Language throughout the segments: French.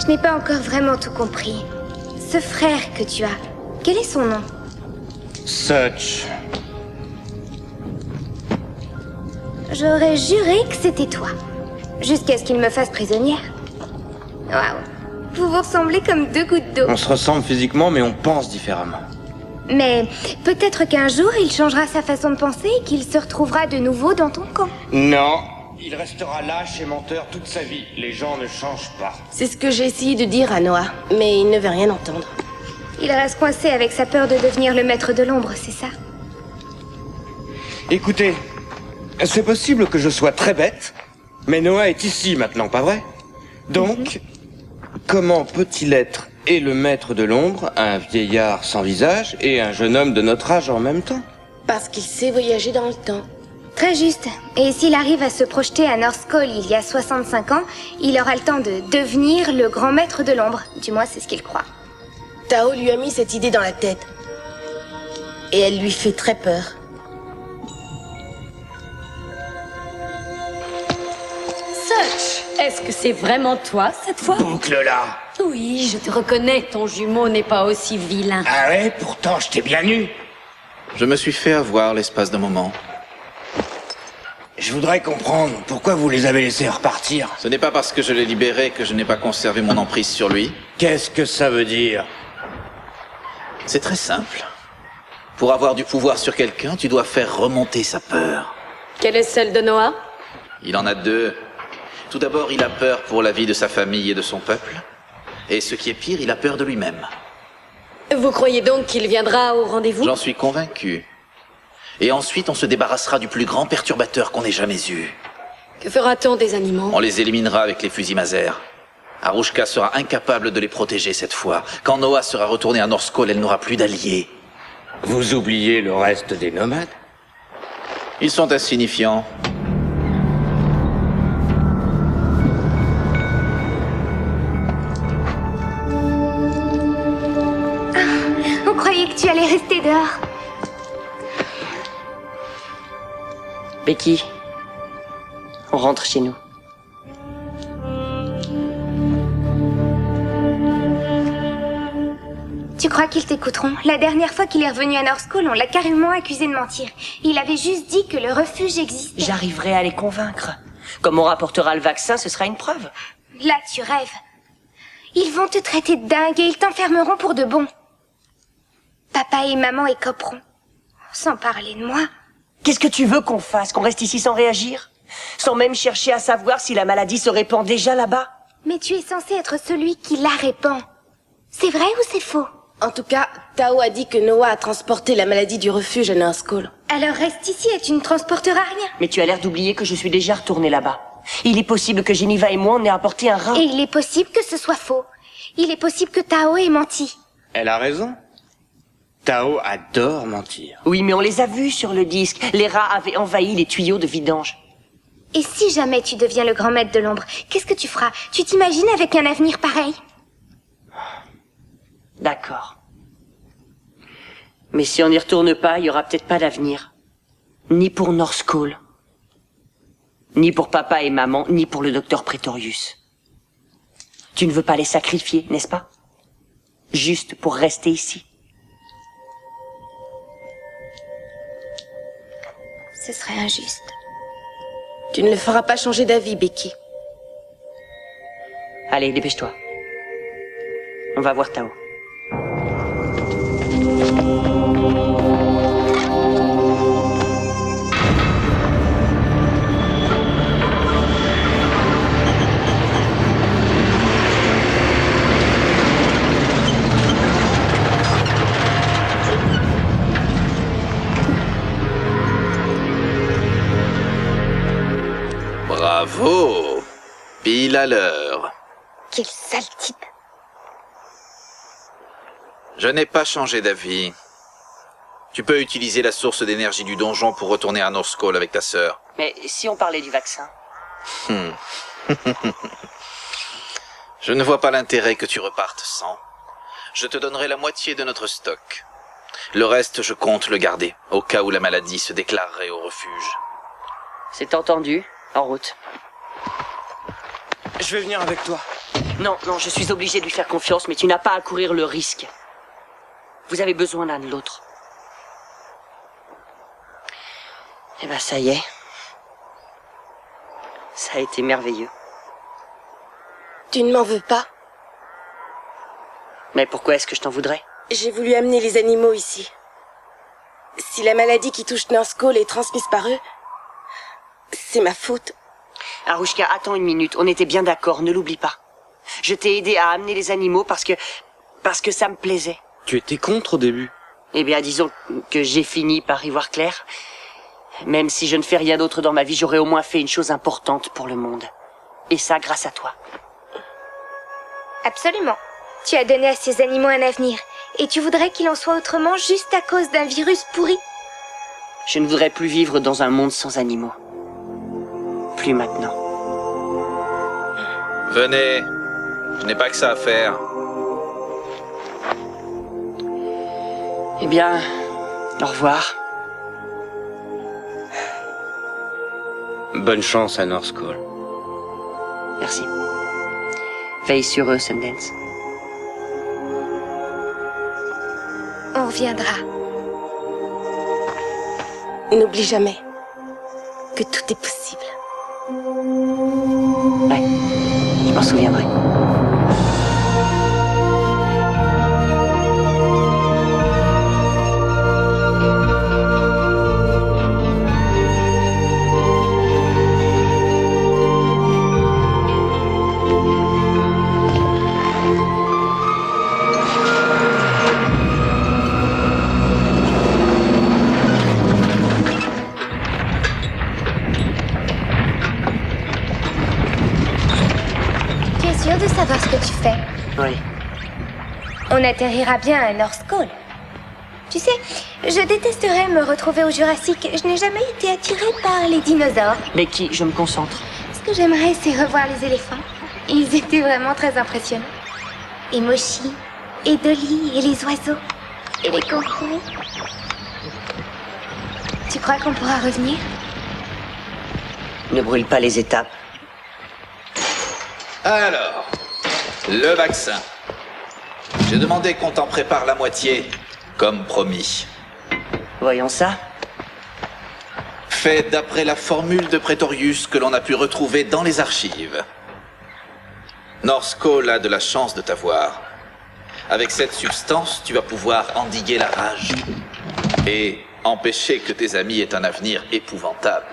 Je n'ai pas encore vraiment tout compris. Ce frère que tu as, quel est son nom? Such. J'aurais juré que c'était toi. Jusqu'à ce qu'il me fasse prisonnière. Waouh. Vous vous ressemblez comme deux gouttes d'eau. On se ressemble physiquement, mais on pense différemment. Mais peut-être qu'un jour, il changera sa façon de penser et qu'il se retrouvera de nouveau dans ton camp. Non, il restera lâche et menteur toute sa vie. Les gens ne changent pas. C'est ce que j'ai essayé de dire à Noah, mais il ne veut rien entendre. Il reste coincé avec sa peur de devenir le maître de l'ombre, c'est ça? Écoutez, c'est possible que je sois très bête, mais Noah est ici maintenant, pas vrai? Donc, comment peut-il être et le maître de l'ombre, un vieillard sans visage, et un jeune homme de notre âge en même temps? Parce qu'il sait voyager dans le temps. Très juste. Et s'il arrive à se projeter à North Cole il y a 65 ans, il aura le temps de devenir le grand maître de l'ombre. Du moins, c'est ce qu'il croit. Tao lui a mis cette idée dans la tête. Et elle lui fait très peur. Such, est-ce que c'est vraiment toi cette fois? Boucle là! Oui, je te reconnais, ton jumeau n'est pas aussi vilain. Ah ouais, pourtant je t'ai bien eu. Je me suis fait avoir l'espace d'un moment. Je voudrais comprendre pourquoi vous les avez laissés repartir. Ce n'est pas parce que je l'ai libéré que je n'ai pas conservé mon emprise sur lui. Qu'est-ce que ça veut dire? C'est très simple. Pour avoir du pouvoir sur quelqu'un, tu dois faire remonter sa peur. Quelle est celle de Noah? Il en a deux. Tout d'abord, il a peur pour la vie de sa famille et de son peuple. Et ce qui est pire, il a peur de lui-même. Vous croyez donc qu'il viendra au rendez-vous? J'en suis convaincu. Et ensuite, on se débarrassera du plus grand perturbateur qu'on ait jamais eu. Que fera-t-on des animaux? On les éliminera avec les fusils Maser. Arushka sera incapable de les protéger cette fois. Quand Noah sera retourné à North Cole, elle n'aura plus d'alliés. Vous oubliez le reste des nomades? Ils sont insignifiants. On croyait que tu allais rester dehors. Becky, on rentre chez nous. Tu crois qu'ils t'écouteront? La dernière fois qu'il est revenu à North Cole, on l'a carrément accusé de mentir. Il avait juste dit que le refuge existait. J'arriverai à les convaincre. Comme on rapportera le vaccin, ce sera une preuve. Là, tu rêves. Ils vont te traiter de dingue et ils t'enfermeront pour de bon. Papa et maman écoperont. Sans parler de moi. Qu'est-ce que tu veux qu'on fasse? Qu'on reste ici sans réagir? Sans même chercher à savoir si la maladie se répand déjà là-bas? Mais tu es censé être celui qui la répand. C'est vrai ou c'est faux? En tout cas, Tao a dit que Noah a transporté la maladie du refuge à North Cole. Alors reste ici et tu ne transporteras rien. Mais tu as l'air d'oublier que je suis déjà retourné là-bas. Il est possible que Geneva et moi on ait apporté un rein. Et il est possible que ce soit faux. Il est possible que Tao ait menti. Elle a raison. Tao adore mentir. Oui, mais on les a vus sur le disque. Les rats avaient envahi les tuyaux de vidange. Et si jamais tu deviens le grand maître de l'ombre, qu'est-ce que tu feras? Tu t'imagines avec un avenir pareil? D'accord. Mais si on n'y retourne pas, il y aura peut-être pas d'avenir. Ni pour North Cole. Ni pour papa et maman, ni pour le docteur Pretorius. Tu ne veux pas les sacrifier, n'est-ce pas? Juste pour rester ici. Ce serait injuste. Tu ne le feras pas changer d'avis, Becky. Allez, dépêche-toi. On va voir Tao. Bravo! Pile à l'heure. Quel sale type. Je n'ai pas changé d'avis. Tu peux utiliser la source d'énergie du donjon pour retourner à North Cole avec ta sœur. Mais si on parlait du vaccin? Je ne vois pas l'intérêt que tu repartes sans. Je te donnerai la moitié de notre stock. Le reste, je compte le garder, au cas où la maladie se déclarerait au refuge. C'est entendu. En route. Je vais venir avec toi. Non, je suis obligé de lui faire confiance, mais tu n'as pas à courir le risque. Vous avez besoin l'un de l'autre. Eh ben, ça y est. Ça a été merveilleux. Tu ne m'en veux pas? Mais pourquoi est-ce que je t'en voudrais? J'ai voulu amener les animaux ici. Si la maladie qui touche North Cole est transmise par eux, c'est ma faute. Arushka, attends une minute, on était bien d'accord, ne l'oublie pas. Je t'ai aidé à amener les animaux parce que ça me plaisait. Tu étais contre au début. Eh bien, disons que j'ai fini par y voir clair. Même si je ne fais rien d'autre dans ma vie, j'aurais au moins fait une chose importante pour le monde. Et ça, grâce à toi. Absolument. Tu as donné à ces animaux un avenir. Et tu voudrais qu'il en soit autrement juste à cause d'un virus pourri? Je ne voudrais plus vivre dans un monde sans animaux. Plus maintenant. Venez. Je n'ai pas que ça à faire. Eh bien, au revoir. Bonne chance à North Cole. Merci. Veille sur eux, Sundance. On reviendra. N'oublie jamais que tout est possible. Ouais, je m'en souviendrai. Tu es sûr de savoir ce que tu fais? Oui. On atterrira bien à North Cole. Tu sais, je détesterais me retrouver au Jurassique. Je n'ai jamais été attirée par les dinosaures. Becky, je me concentre. Ce que j'aimerais, c'est revoir les éléphants. Ils étaient vraiment très impressionnants. Et Moshi, et Dolly, et les oiseaux, et les kangourous. Tu crois qu'on pourra revenir? Ne brûle pas les étapes. Alors, le vaccin. J'ai demandé qu'on t'en prépare la moitié, comme promis. Voyons ça. Fait d'après la formule de Praetorius que l'on a pu retrouver dans les archives. North Cole a de la chance de t'avoir. Avec cette substance, tu vas pouvoir endiguer la rage et empêcher que tes amis aient un avenir épouvantable.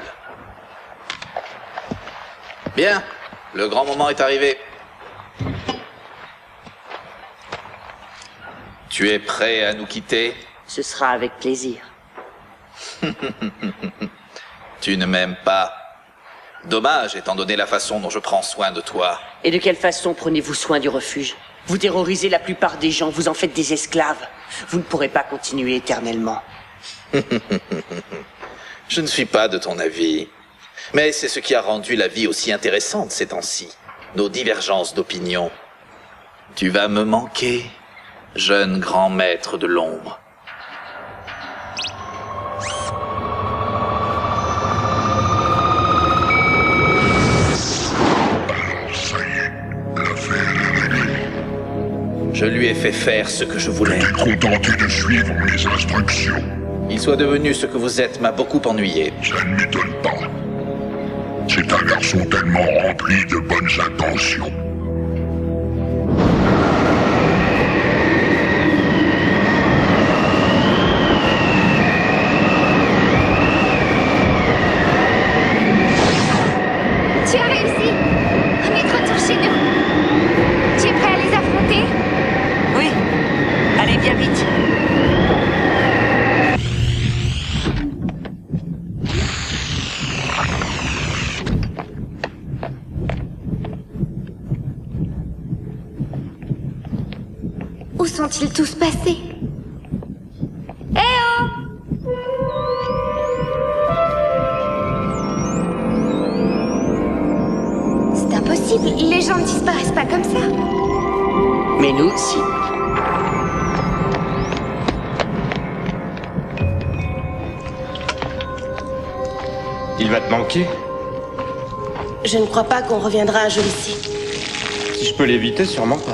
Bien, le grand moment est arrivé. Tu es prêt à nous quitter? Ce sera avec plaisir. Tu ne m'aimes pas. Dommage, étant donné la façon dont je prends soin de toi. Et de quelle façon prenez-vous soin du refuge? Vous terrorisez la plupart des gens, vous en faites des esclaves. Vous ne pourrez pas continuer éternellement. Je ne suis pas de ton avis. Mais c'est ce qui a rendu la vie aussi intéressante ces temps-ci. Nos divergences d'opinion. Tu vas me manquer, jeune grand maître de l'ombre. Je lui ai fait faire ce que je voulais. Tu es trop tenté de suivre mes instructions. Qu'il soit devenu ce que vous êtes m'a beaucoup ennuyé. Ça ne m'étonne pas. C'est un garçon tellement rempli de bonnes intentions. Tu as réussi! On est de retour chez nous. Tu es prêt à les affronter? Oui. Allez, viens vite. Où sont-ils tous passés? Eh oh! C'est impossible, les gens ne disparaissent pas comme ça. Mais nous, si. Il va te manquer? Je ne crois pas qu'on reviendra un jour ici. Si je peux l'éviter, sûrement pas.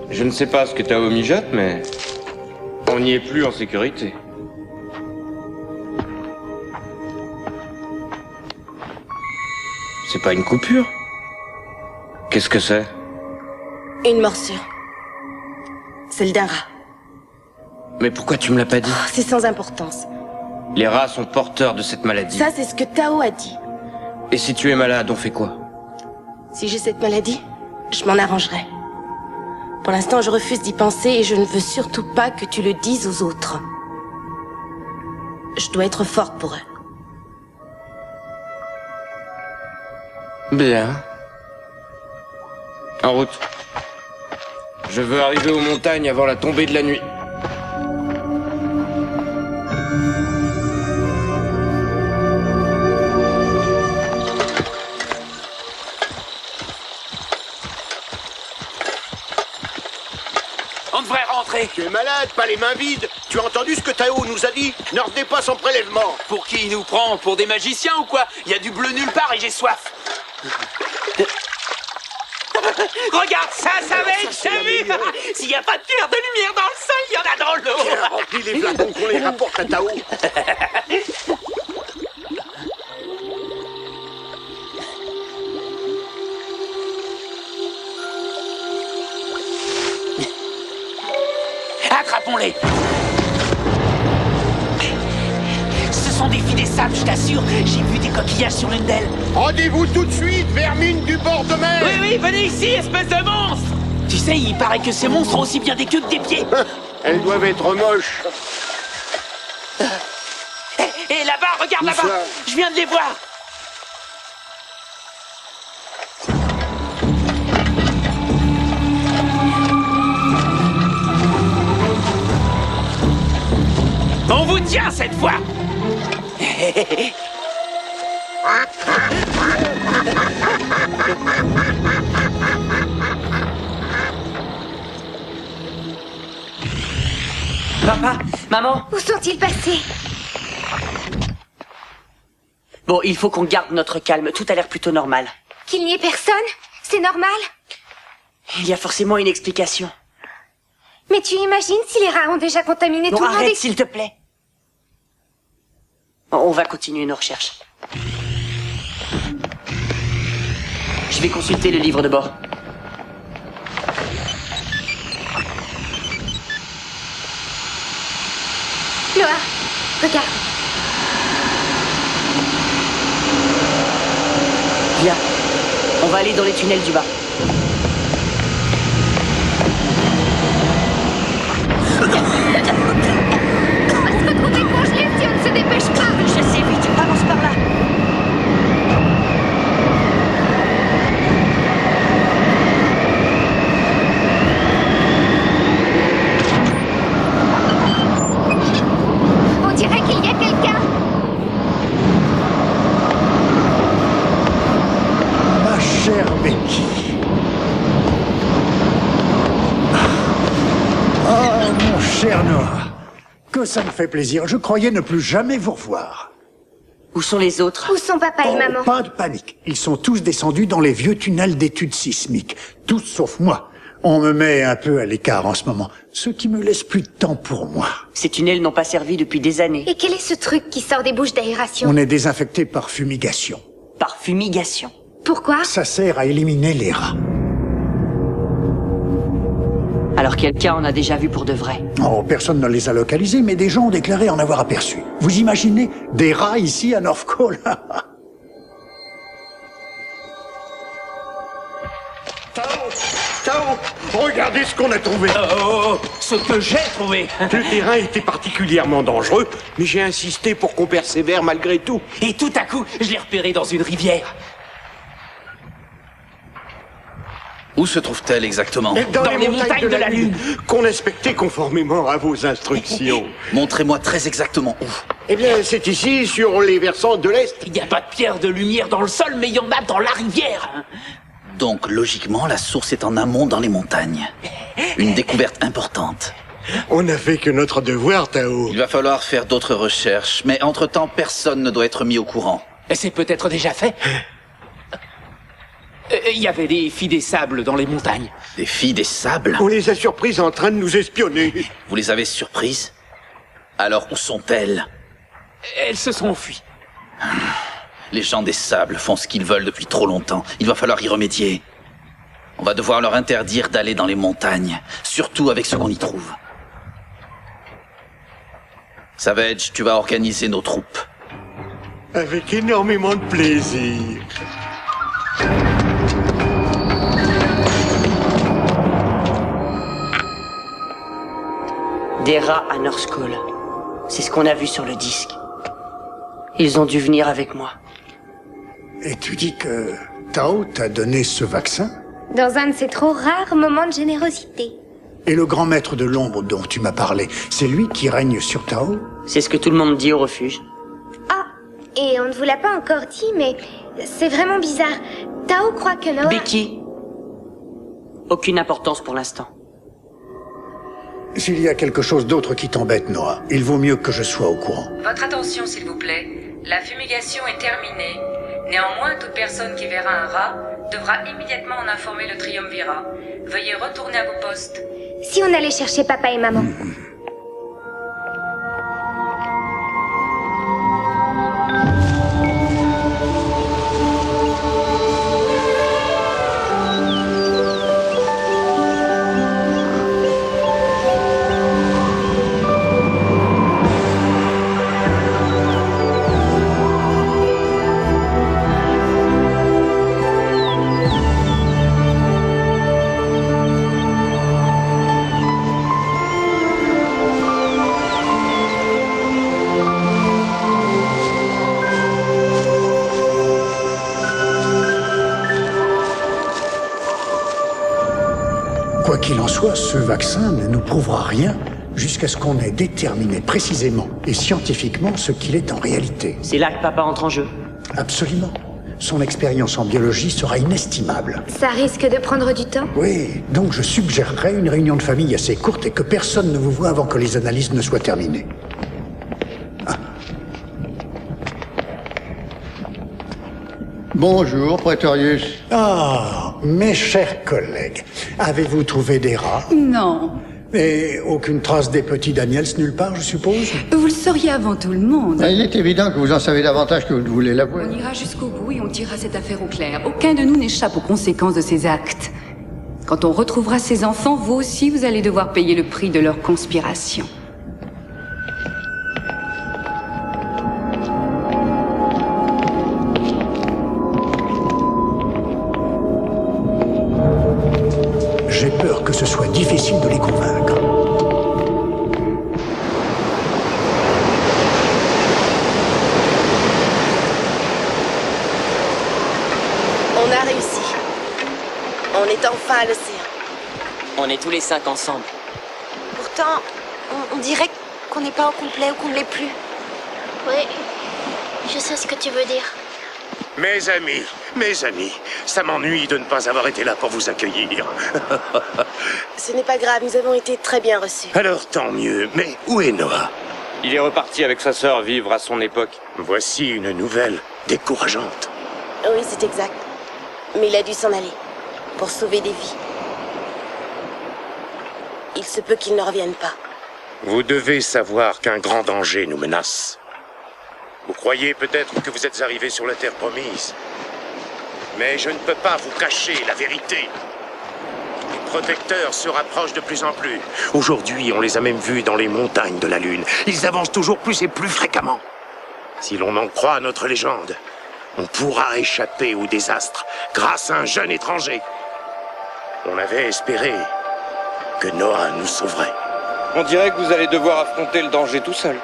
Je ne sais pas ce que Tao mijote, mais... on n'y est plus en sécurité. C'est pas une coupure? Qu'est-ce que c'est? Une morsure. Celle d'un rat. Mais pourquoi tu me l'as pas dit? C'est sans importance. Les rats sont porteurs de cette maladie. Ça, c'est ce que Tao a dit. Et si tu es malade, on fait quoi? Si j'ai cette maladie, je m'en arrangerai. Pour l'instant, je refuse d'y penser et je ne veux surtout pas que tu le dises aux autres. Je dois être forte pour eux. Bien. En route. Je veux arriver aux montagnes avant la tombée de la nuit. On devrait rentrer. Tu es malade, pas les mains vides. Tu as entendu ce que Tao nous a dit? Ne revenez pas sans prélèvement. Pour qui il nous prend? Pour des magiciens ou quoi? Il y a du bleu nulle part et j'ai soif. Regarde ça, ça va être samu. S'il n'y a pas de pierre de lumière dans le sol, il y en a dans l'eau. Tiens, remplis les flacons qu'on les rapporte à Tao. Attrapons-les. Ce sont des filles des sables, je t'assure. J'ai vu des coquillages sur l'une d'elles. Rendez-vous tout de suite, vermine du bord de mer. Oui, oui, venez ici, espèce de monstre. Tu sais, il paraît que ces monstres ont aussi bien des queues que des pieds. Elles doivent être moches. Et là-bas, regarde Où là-bas. ça? Je viens de les voir. On vous tient cette fois. Papa, maman. Où sont-ils passés? Bon, il faut qu'on garde notre calme. Tout a l'air plutôt normal. Qu'il n'y ait personne? C'est normal? Il y a forcément une explication. Mais tu imagines si les rats ont déjà contaminé Non, tout le monde arrête, et... s'il te plaît. On va continuer nos recherches. Je vais consulter le livre de bord. Noah, regarde. Viens, on va aller dans les tunnels du bas. On va se retrouver congelés si on ne se dépêche pas. Je sais, vite, avance par là. On dirait qu'il y a quelqu'un. Ma chère Becky. Ah, mon cher Noah. Que ça me fait plaisir. Je croyais ne plus jamais vous revoir. Où sont les autres? Où sont papa et Oh, maman? pas de panique. Ils sont tous descendus dans les vieux tunnels d'études sismiques. Tous sauf moi. On me met un peu à l'écart en ce moment. Ce qui me laisse plus de temps pour moi. Ces tunnels n'ont pas servi depuis des années. Et quel est ce truc qui sort des bouches d'aération? On est désinfecté par fumigation. Par fumigation. Pourquoi? Ça sert à éliminer les rats. Alors quelqu'un en a déjà vu pour de vrai. Oh, personne ne les a localisés, mais des gens ont déclaré en avoir aperçu. Vous imaginez des rats ici à North Cole? Tao, regardez ce qu'on a trouvé. Oh, ce que j'ai trouvé. Le terrain était particulièrement dangereux, mais j'ai insisté pour qu'on persévère malgré tout. Et tout à coup, je l'ai repéré dans une rivière. Où se trouve-t-elle exactement? Dans les montagnes de la Lune, qu'on inspectait conformément à vos instructions. Montrez-moi très exactement où. Eh bien, c'est ici, sur les versants de l'Est. Il n'y a pas de pierre de lumière dans le sol, mais il y en a dans la rivière. Donc, logiquement, la source est en amont dans les montagnes. Une découverte importante. On n'a fait que notre devoir, Tao. Il va falloir faire d'autres recherches, mais entre-temps, personne ne doit être mis au courant. Et c'est peut-être déjà fait. Il y avait des filles des sables dans les montagnes. Des filles des sables? On les a surprises en train de nous espionner. Vous les avez surprises? Alors où sont-elles? Elles se sont enfuies. Les gens des sables font ce qu'ils veulent depuis trop longtemps. Il va falloir y remédier. On va devoir leur interdire d'aller dans les montagnes, surtout avec ce qu'on y trouve. Savage, tu vas organiser nos troupes. Avec énormément de plaisir. Des rats à North Cole. C'est ce qu'on a vu sur le disque. Ils ont dû venir avec moi. Et tu dis que Tao t'a donné ce vaccin? Dans un de ces trop rares moments de générosité. Et le grand maître de l'ombre dont tu m'as parlé, c'est lui qui règne sur Tao? C'est ce que tout le monde dit au refuge. Ah, et on ne vous l'a pas encore dit, mais c'est vraiment bizarre. Tao croit que Noah... Becky. Aucune importance pour l'instant. S'il y a quelque chose d'autre qui t'embête, Noah, il vaut mieux que je sois au courant. Votre attention, s'il vous plaît. La fumigation est terminée. Néanmoins, toute personne qui verra un rat devra immédiatement en informer le triumvirat. Veuillez retourner à vos postes. Si on allait chercher papa et maman. Quoi qu'il en soit, ce vaccin ne nous prouvera rien jusqu'à ce qu'on ait déterminé précisément et scientifiquement ce qu'il est en réalité. C'est là que papa entre en jeu. Absolument. Son expérience en biologie sera inestimable. Ça risque de prendre du temps. Oui, donc je suggérerais une réunion de famille assez courte et que personne ne vous voie avant que les analyses ne soient terminées. Bonjour, Praetorius. Ah, mes chers collègues, avez-vous trouvé des rats? Non. Et aucune trace des petits Daniels nulle part, je suppose? Vous le sauriez avant tout le monde. Il est évident que vous en savez davantage que vous ne voulez l'avouer. On ira jusqu'au bout et on tirera cette affaire au clair. Aucun de nous n'échappe aux conséquences de ses actes. Quand on retrouvera ses enfants, vous aussi, vous allez devoir payer le prix de leur conspiration. J'ai peur que ce soit difficile de les convaincre. On a réussi. On est enfin à l'océan. On est tous les 5 ensemble. Pourtant, on dirait qu'on n'est pas au complet ou qu'on ne l'est plus. Oui, je sais ce que tu veux dire. Mes amis, ça m'ennuie de ne pas avoir été là pour vous accueillir. Ce n'est pas grave, nous avons été très bien reçus. Alors tant mieux, mais où est Noah? Il est reparti avec sa sœur vivre à son époque. Voici une nouvelle décourageante. Oui, c'est exact. Mais il a dû s'en aller. Pour sauver des vies. Il se peut qu'il ne revienne pas. Vous devez savoir qu'un grand danger nous menace. Vous croyez peut-être que vous êtes arrivé sur la terre promise. Mais je ne peux pas vous cacher la vérité. Les protecteurs se rapprochent de plus en plus. Aujourd'hui, on les a même vus dans les montagnes de la Lune. Ils avancent toujours plus et plus fréquemment. Si l'on en croit à notre légende, on pourra échapper au désastre grâce à un jeune étranger. On avait espéré que Noah nous sauverait. On dirait que vous allez devoir affronter le danger tout seul.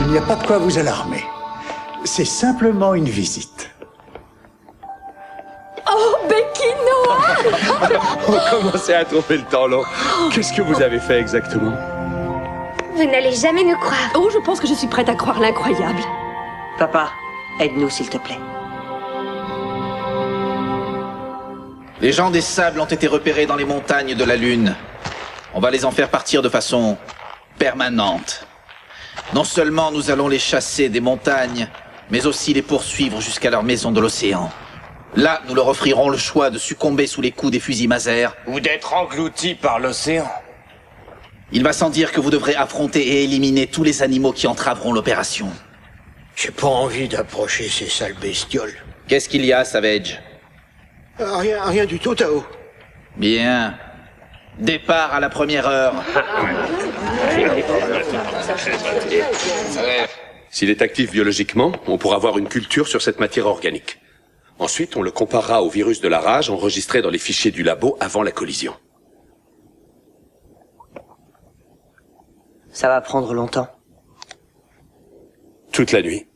Il n'y a pas de quoi vous alarmer. C'est simplement une visite. Oh, Becky, Noah! On commençait à trouver le temps long. Qu'est-ce que vous avez fait exactement? Vous n'allez jamais nous croire. Oh, je pense que je suis prête à croire l'incroyable. Papa, aide-nous s'il te plaît. Les gens des sables ont été repérés dans les montagnes de la Lune. On va les en faire partir de façon permanente. Non seulement nous allons les chasser des montagnes, mais aussi les poursuivre jusqu'à leur maison de l'océan. Là, nous leur offrirons le choix de succomber sous les coups des fusils Maser ou d'être engloutis par l'océan. Il va sans dire que vous devrez affronter et éliminer tous les animaux qui entraveront l'opération. J'ai pas envie d'approcher ces sales bestioles. Qu'est-ce qu'il y a, Savage? Rien du tout, Tao. Bien. Départ à la première heure. S'il est actif biologiquement, on pourra avoir une culture sur cette matière organique. Ensuite, on le comparera au virus de la rage enregistré dans les fichiers du labo avant la collision. Ça va prendre longtemps. Toute la nuit.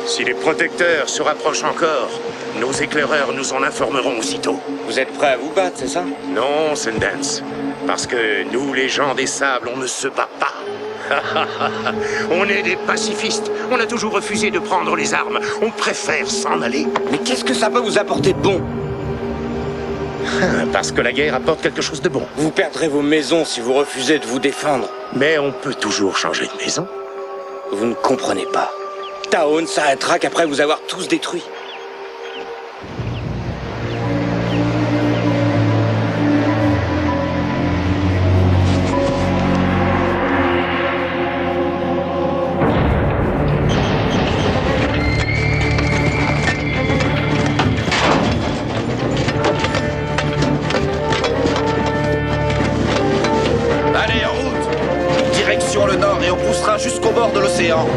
Si les protecteurs se rapprochent encore, nos éclaireurs nous en informeront aussitôt. Vous êtes prêts à vous battre, c'est ça? Non, Sundance. Parce que nous, les gens des sables, on ne se bat pas. On est des pacifistes. On a toujours refusé de prendre les armes. On préfère s'en aller. Mais qu'est-ce que ça peut vous apporter de bon? Parce que la guerre apporte quelque chose de bon. Vous perdrez vos maisons si vous refusez de vous défendre. Mais on peut toujours changer de maison. Vous ne comprenez pas. Tao ne s'arrêtera qu'après vous avoir tous détruits. Allez, en route! Direction le nord et on poussera jusqu'au bord de l'océan.